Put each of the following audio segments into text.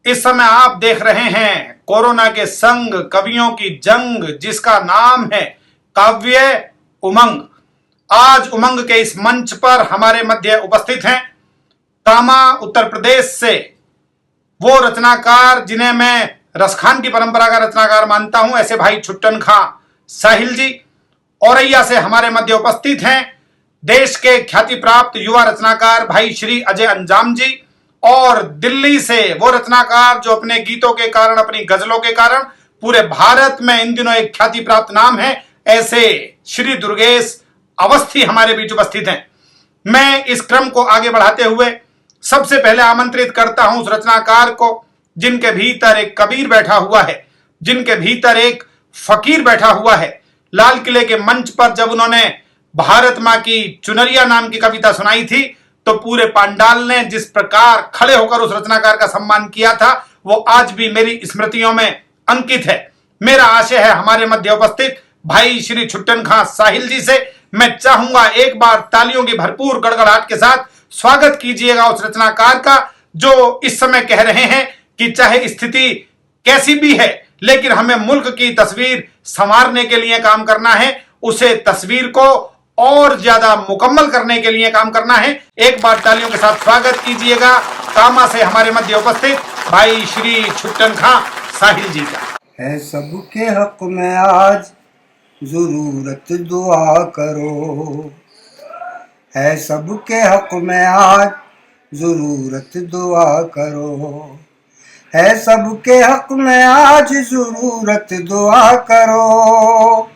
इस समय आप देख रहे हैं कोरोना के संग कवियों की जंग, जिसका नाम है काव्य उमंग। आज उमंग के इस मंच पर हमारे मध्य उपस्थित हैं कामा उत्तर प्रदेश से वो रचनाकार जिन्हें मैं रसखान की परंपरा का रचनाकार मानता हूं, ऐसे भाई छुट्टन खां साहिल जी। औरैया से हमारे मध्य उपस्थित हैं देश के ख्याति प्राप्त युवा रचनाकार भाई श्री अजय अंजाम जी, और दिल्ली से वो रचनाकार जो अपने गीतों के कारण, अपनी गजलों के कारण पूरे भारत में इन दिनों एक ख्याति प्राप्त नाम है, ऐसे श्री दुर्गेश अवस्थी हमारे बीच उपस्थित हैं। मैं इस क्रम को आगे बढ़ाते हुए सबसे पहले आमंत्रित करता हूं उस रचनाकार को जिनके भीतर एक कबीर बैठा हुआ है, जिनके भीतर एक फकीर बैठा हुआ है। लाल किले के मंच पर जब उन्होंने भारत मां की चुनरिया नाम की कविता सुनाई थी तो पूरे पांडाल ने जिस प्रकार खड़े होकर उस रचनाकार का सम्मान किया था, वो आज भी मेरी स्मृतियों में अंकित है। मेरा आशय है हमारे मध्य उपस्थित भाई श्री छुट्टन खां साहिल जी से मैं चाहूंगा एक बार तालियों की भरपूर गड़गड़ाहट के साथ स्वागत कीजिएगा उस रचनाकार का जो इस समय कह रहे हैं कि चाहे स्थिति कैसी भी है लेकिन हमें मुल्क की तस्वीर संवारने के लिए काम करना है, उसे तस्वीर को और ज्यादा मुकम्मल करने के लिए काम करना है। एक बार तालियों के साथ स्वागत कीजिएगा कामा से हमारे मध्य उपस्थित भाई श्री छुट्टन खां साहिल जी का। है सबके हक में आज जरूरत दुआ करो, है सबके हक में आज जरूरत दुआ करो, है सबके हक में आज जरूरत दुआ करो,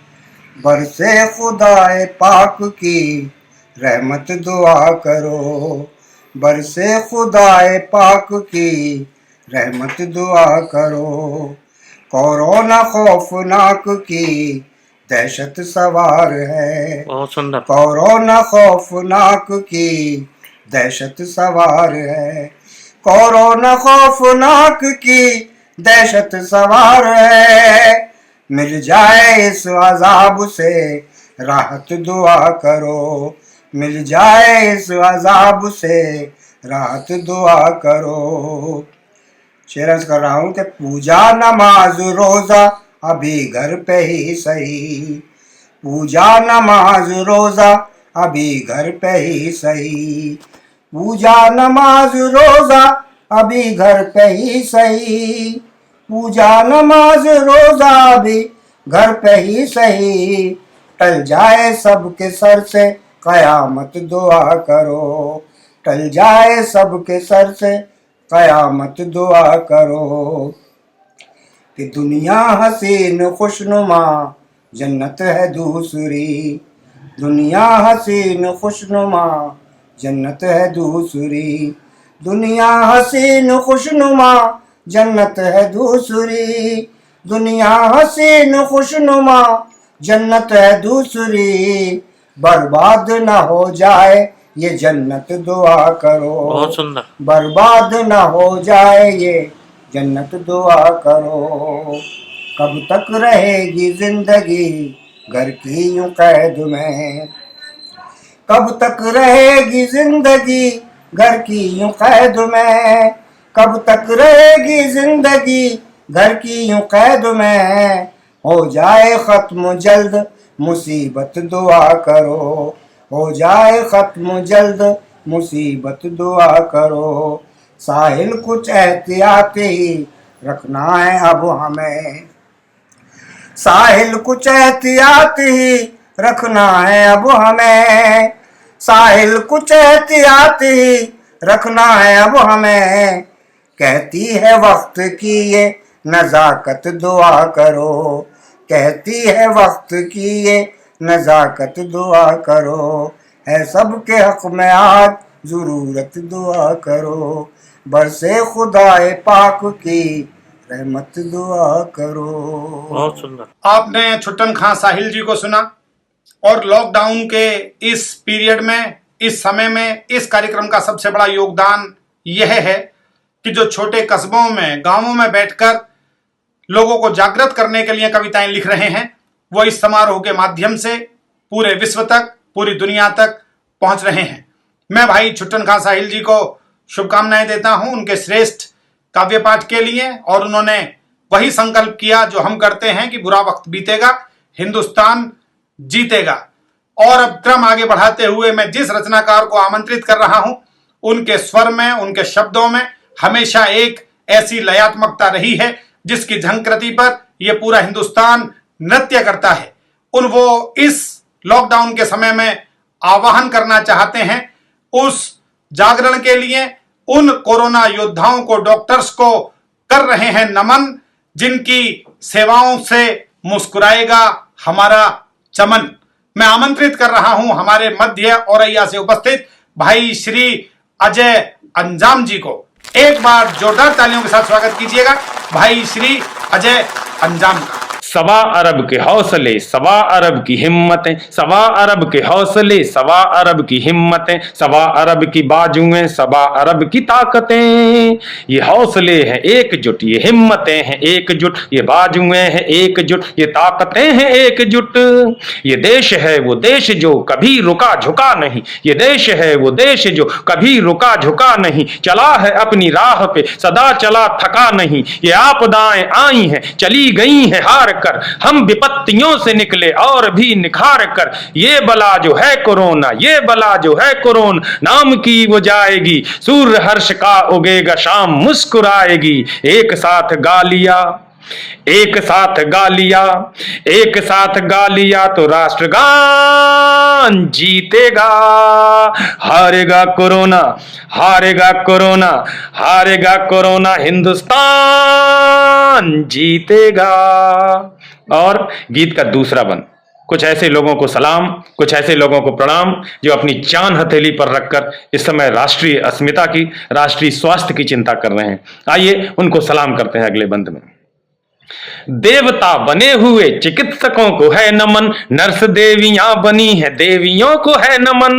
बरसे खुदाए पाक की रहमत दुआ करो, बरसे खुदाए पाक की रहमत दुआ करो, कोरोना खौफनाक की दहशत सवार है, बहुत सुंदर। कोरोना खौफनाक की दहशत सवार है, कोरोना खौफनाक की दहशत सवार है, मिल जाए इस अजाब से राहत दुआ करो, मिल जाए इस अजाब से राहत दुआ करो। शेर अर्ज कर रहा हूँ कि पूजा नमाज रोजा अभी घर पे ही सही, पूजा नमाज रोजा अभी घर पे ही सही, पूजा नमाज रोजा अभी घर पे ही सही, पूजा नमाज रोजा अभी घर पे ही सही, टल जाए सबके सर से कयामत दुआ करो, टल जाए सबके सर से कयामत दुआ करो, कि दुनिया हसीन खुशनुमा जन्नत है दूसरी, दुनिया हसीन खुशनुमा जन्नत है दूसरी, दुनिया हसीन खुशनुमा जन्नत है दूसरी, दुनिया हसीन खुशनुमा जन्नत है दूसरी, बर्बाद न हो जाए ये जन्नत दुआ करो, बहुत सुंदर। बर्बाद न हो जाए ये जन्नत दुआ करो, कब तक रहेगी जिंदगी घर की यूं कैद में, कब तक रहेगी जिंदगी घर की यूं कैद में, कब तक रहेगी जिंदगी घर की यूं कैद में, हो जाए खत्म जल्द मुसीबत दुआ करो, हो जाए खत्म जल्द मुसीबत दुआ करो, साहिल कुछ एहतियात ही रखना है अब हमें, साहिल कुछ एहतियात ही रखना है अब हमें, साहिल कुछ एहतियात ही रखना है अब हमें, कहती है वक्त की ये नज़ाकत दुआ करो, कहती है वक्त की ये नज़ाकत दुआ करो, है सबके हक में आज ज़रूरत दुआ करो, बरसे खुदाए पाक की रहमत दुआ करो। बहुत सुंदर। आपने छुट्टन खां साहिल जी को सुना, और लॉकडाउन के इस पीरियड में, इस समय में इस कार्यक्रम का सबसे बड़ा योगदान यह है कि जो छोटे कस्बों में, गांवों में बैठकर लोगों को जागृत करने के लिए कविताएं लिख रहे हैं, वो इस समारोह के माध्यम से पूरे विश्व तक, पूरी दुनिया तक पहुंच रहे हैं। मैं भाई छुट्टन खां साहिल जी को शुभकामनाएं देता हूं उनके श्रेष्ठ काव्य पाठ के लिए और उन्होंने वही संकल्प किया जो हम करते हैं कि बुरा वक्त बीतेगा, हिंदुस्तान जीतेगा। और अब क्रम आगे बढ़ाते हुए मैं जिस रचनाकार को आमंत्रित कर रहा हूं, उनके स्वर में, उनके शब्दों में हमेशा एक ऐसी लयात्मकता रही है जिसकी झंकृति पर यह पूरा हिंदुस्तान नृत्य करता है। वो इस लॉकडाउन के समय में आह्वान करना चाहते हैं उस जागरण के लिए, उन कोरोना योद्धाओं को, डॉक्टर्स को कर रहे हैं नमन, जिनकी सेवाओं से मुस्कुराएगा हमारा चमन। मैं आमंत्रित कर रहा हूं हमारे मध्य औरैया से उपस्थित भाई श्री अजय अंजाम जी को। एक बार जोरदार तालियों के साथ स्वागत कीजिएगा भाई श्री अजय अंजाम का। 1.25 अरब के हौसले, 1.25 अरब की हिम्मतें, 1.25 अरब के हौसले, 1.25 अरब की हिम्मतें, 1.25 अरब की बाजुएं, 1.25 अरब की ताकतें। ये हौसले हैं एकजुट, ये हिम्मतें हैं एकजुट, ये बाजुएं हैं एकजुट, ये ताकतें हैं एकजुट। ये देश है वो देश जो कभी रुका झुका नहीं, ये देश है वो देश जो कभी रुका झुका नहीं, चला है अपनी राह पे सदा चला थका नहीं। ये आपदाएं आई हैं चली गई हैं हार कर, हम विपत्तियों से निकले और भी निखार कर। ये बला जो है कोरोना, ये बला जो है कोरोना, नाम की वो जाएगी, सूर्य हर्ष का उगेगा, शाम मुस्कुराएगी। एक साथ गालियां, एक साथ गालियां, एक साथ गालियां तो राष्ट्रगान जीतेगा। हारेगा कोरोना, हारेगा कोरोना, हारेगा कोरोना, हिंदुस्तान जीतेगा। और गीत का दूसरा बंद, कुछ ऐसे लोगों को सलाम, कुछ ऐसे लोगों को प्रणाम जो अपनी जान हथेली पर रखकर इस समय राष्ट्रीय अस्मिता की, राष्ट्रीय स्वास्थ्य की चिंता कर रहे हैं। आइए उनको सलाम करते हैं अगले बंद में। देवता बने हुए चिकित्सकों को है नमन, नर्स देवियां बनी है देवियों को है नमन।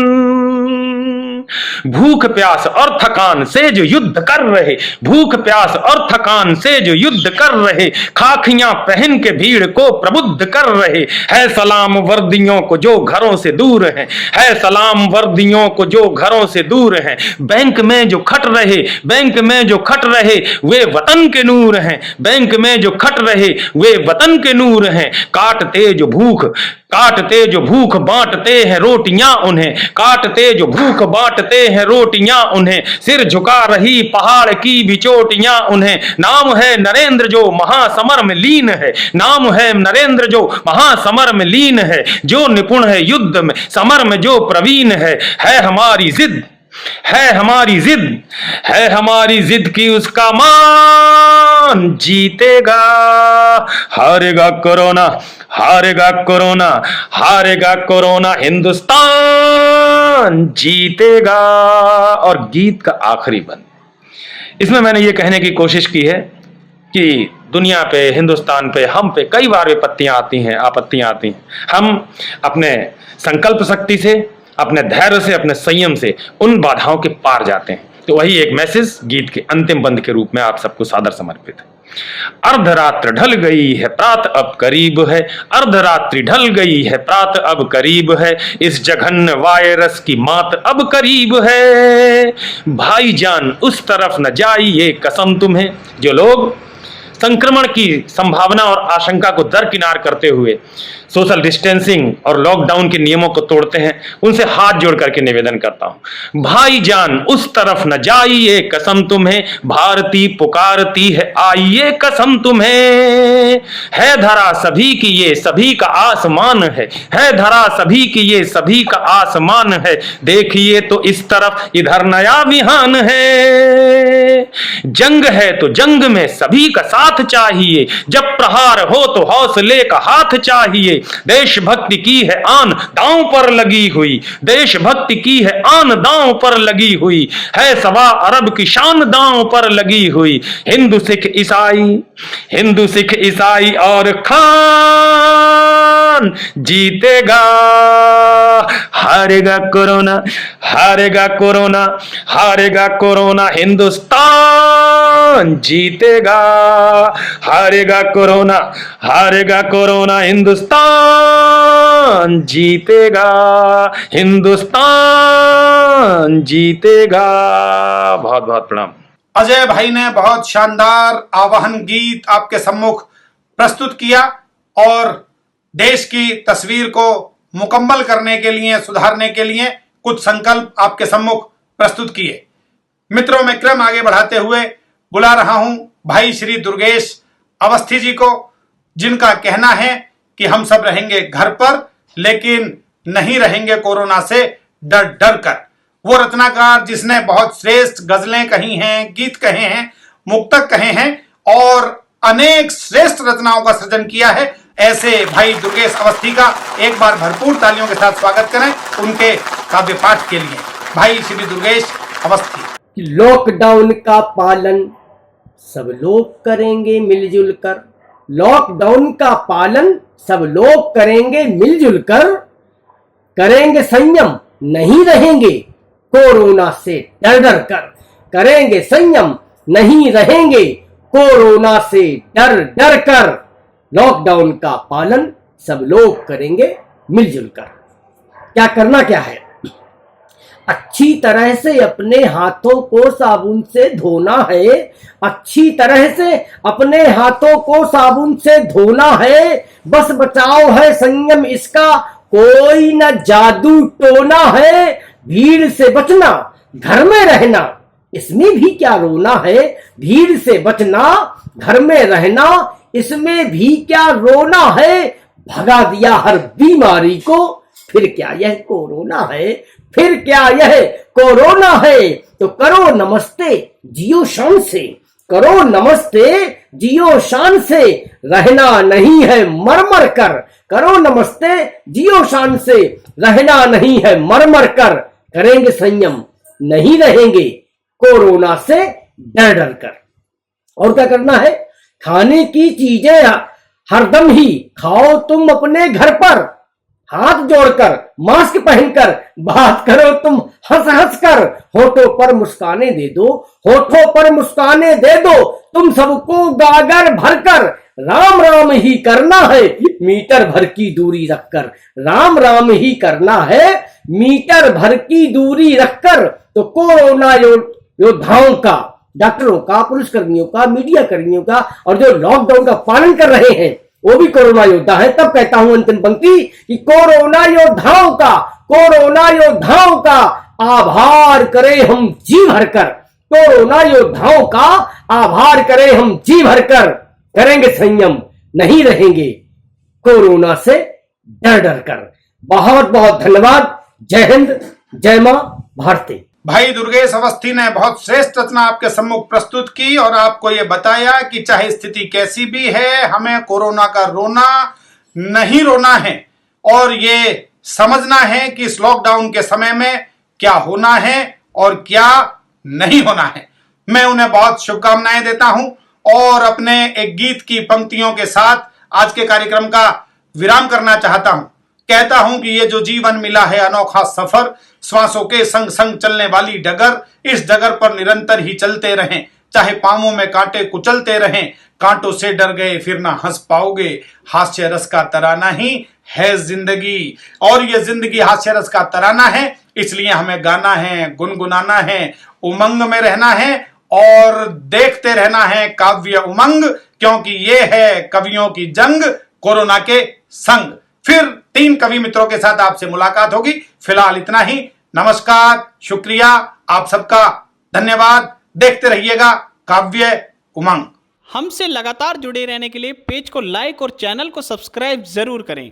भूख प्यास और थकान से जो युद्ध कर रहे, भूख प्यास और थकान से जो युद्ध कर रहे, खाखियां पहन के भीड़ को प्रबुद्ध कर रहे। है सलाम वर्दियों को जो घरों से दूर हैं, है सलाम वर्दियों को जो घरों से दूर हैं। बैंक में जो खट रहे, बैंक में जो खट रहे, वे वतन के नूर हैं, बैंक में जो खट रहे वे वतन के नूर हैं। काटते जो भूख, काटते जो भूख बांटते हैं रोटियां उन्हें, काटते जो भूख बांटते हैं रोटियां उन्हें। सिर झुका रही पहाड़ की बिचोटियां उन्हें। नाम है नरेंद्र जो महासमर में लीन है, नाम है नरेंद्र जो महासमर में लीन है। जो निपुण है युद्ध में, समर में जो प्रवीण है हमारी जिद, है हमारी जिद, है हमारी जिद की उसका मान जीतेगा। हारेगा कोरोना, हारेगा कोरोना, हारेगा कोरोना, हिंदुस्तान जीतेगा। और गीत का आखिरी बंद, इसमें मैंने ये कहने की कोशिश की है कि दुनिया पे, हिंदुस्तान पे, हम पे कई बार विपत्तियां आती हैं, आपत्तियां आती हैं। हम अपने संकल्प शक्ति से, अपने धैर्य से, अपने संयम से उन बाधाओं के पार जाते हैं। तो वही एक मैसेज गीत के अंतिम बंद के रूप में आप सबको सादर समर्पित है। अर्धरात्र ढल गई है, प्रात अब करीब है, अर्धरात्रि ढल गई है, प्रात अब करीब है। इस जघन्य वायरस की मात अब करीब है। भाईजान उस तरफ न जाइए कसम तुम्हें। जो लोग संक्रमण की संभावना और आशंका को दरकिनार करते हुए सोशल डिस्टेंसिंग और लॉकडाउन के नियमों को तोड़ते हैं, उनसे हाथ जोड़ करके निवेदन करता हूं, भाईजान उस तरफ न जाइए कसम तुम्हें। भारती पुकारती है आइए कसम तुम्हें। है धरा सभी की ये सभी का आसमान है धरा सभी की ये सभी का आसमान है। देखिए तो इस तरफ इधर नया विहान है। जंग है तो जंग में सभी का साथ चाहिए, जब प्रहार हो तो हौसले का हाथ चाहिए। देशभक्ति की है आन दांव पर लगी हुई, देशभक्ति की है आन दांव पर लगी हुई, है 1.25 अरब की शान दांव पर लगी हुई। हिंदू सिख ईसाई, हिंदू सिख ईसाई और खान जीतेगा। हारेगा कोरोना, हारेगा कोरोना, हारेगा कोरोना, हिंदुस्तान जीतेगा। हारेगा कोरोना, हारेगा कोरोना, हिंदुस्तान जीतेगा, हिंदुस्तान जीतेगा। बहुत बहुत प्रणाम। अजय भाई ने बहुत शानदार आवाहन गीत आपके सम्मुख प्रस्तुत किया और देश की तस्वीर को मुकम्मल करने के लिए, सुधारने के लिए कुछ संकल्प आपके सम्मुख प्रस्तुत किए। मित्रों, मैं क्रम आगे बढ़ाते हुए बुला रहा हूं भाई श्री दुर्गेश अवस्थी जी को, जिनका कहना है कि हम सब रहेंगे घर पर, लेकिन नहीं रहेंगे कोरोना से डर डर कर। वो रचनाकार जिसने बहुत श्रेष्ठ गजलें कही हैं, गीत कहे हैं, मुक्तक कहे हैं और अनेक श्रेष्ठ रचनाओं का सृजन किया है, ऐसे भाई दुर्गेश अवस्थी का एक बार भरपूर तालियों के साथ स्वागत करें उनके काव्य पाठ के लिए। भाई श्री दुर्गेश अवस्थी। लॉकडाउन का पालन सब लोग करेंगे मिलजुल कर, लॉकडाउन का पालन सब लोग करेंगे मिलजुल कर, करेंगे संयम नहीं रहेंगे कोरोना से डर डर कर, करेंगे संयम नहीं रहेंगे कोरोना से डर डर कर, लॉकडाउन का पालन सब लोग करेंगे मिलजुल कर। क्या करना क्या है? अच्छी तरह से अपने हाथों को साबुन से धोना है, अच्छी तरह से अपने हाथों को साबुन से धोना है, बस बचाव है संयम इसका कोई न जादू टोना है, भीड़ से बचना घर में रहना इसमें भी क्या रोना है, भीड़ से बचना घर में रहना इसमें भी क्या रोना है, भगा दिया हर बीमारी को फिर क्या यह कोरोना है, फिर क्या यह कोरोना है, तो करो नमस्ते जियो शान से, करो नमस्ते जियो शान से, रहना नहीं है मर मर कर, करो नमस्ते जियो शान से, रहना नहीं है मर मर कर, करेंगे संयम नहीं रहेंगे कोरोना से डर डर कर। और क्या करना है? खाने की चीजें हरदम ही खाओ तुम अपने घर पर, हाथ जोड़कर मास्क पहनकर बात करो तुम हंस हंस कर, होठों पर मुस्काने दे दो, होठों पर मुस्काने दे दो तुम सबको गागर भरकर, राम राम ही करना है मीटर भर की दूरी रखकर, राम राम ही करना है मीटर भर की दूरी रखकर, तो कोरोना योद्धाओं का, डॉक्टरों का, पुलिसकर्मियों का, मीडिया कर्मियों का और जो लॉकडाउन का पालन कर रहे हैं वो भी कोरोना योद्धा है। तब कहता हूं अंतिम पंक्ति कि कोरोना योद्धाओं का, कोरोना योद्धाओं का आभार करें हम जी भरकर, कोरोना योद्धाओं का आभार करें हम जी भरकर, करेंगे संयम नहीं रहेंगे कोरोना से डर डर कर। बहुत बहुत धन्यवाद। जय हिंद, जय मां भारती। भाई दुर्गेश अवस्थी ने बहुत श्रेष्ठ रचना आपके सम्मुख प्रस्तुत की और आपको ये बताया कि चाहे स्थिति कैसी भी है, हमें कोरोना का रोना नहीं रोना है और ये समझना है कि इस लॉकडाउन के समय में क्या होना है और क्या नहीं होना है। मैं उन्हें बहुत शुभकामनाएं देता हूं और अपने एक गीत की पंक्तियों के साथ आज के कार्यक्रम का विराम करना चाहता हूं। कहता हूं कि ये जो जीवन मिला है अनोखा सफर, श्वासों के संग संग चलने वाली डगर, इस डगर पर निरंतर ही चलते रहें, चाहे पांवों में कांटे कुचलते रहें, कांटों से डर गए फिर ना हंस पाओगे, हास्य रस का तराना ही है जिंदगी। और ये जिंदगी हास्य रस का तराना है, इसलिए हमें गाना है, गुनगुनाना है, उमंग में रहना है और देखते रहना है काव्य उमंग, क्योंकि ये है कवियों की जंग कोरोना के संग। फिर 3 कवि मित्रों के साथ आपसे मुलाकात होगी। फिलहाल इतना ही। नमस्कार, शुक्रिया, आप सबका धन्यवाद। देखते रहिएगा काव्य उमंग। हमसे लगातार जुड़े रहने के लिए पेज को लाइक और चैनल को सब्सक्राइब जरूर करें।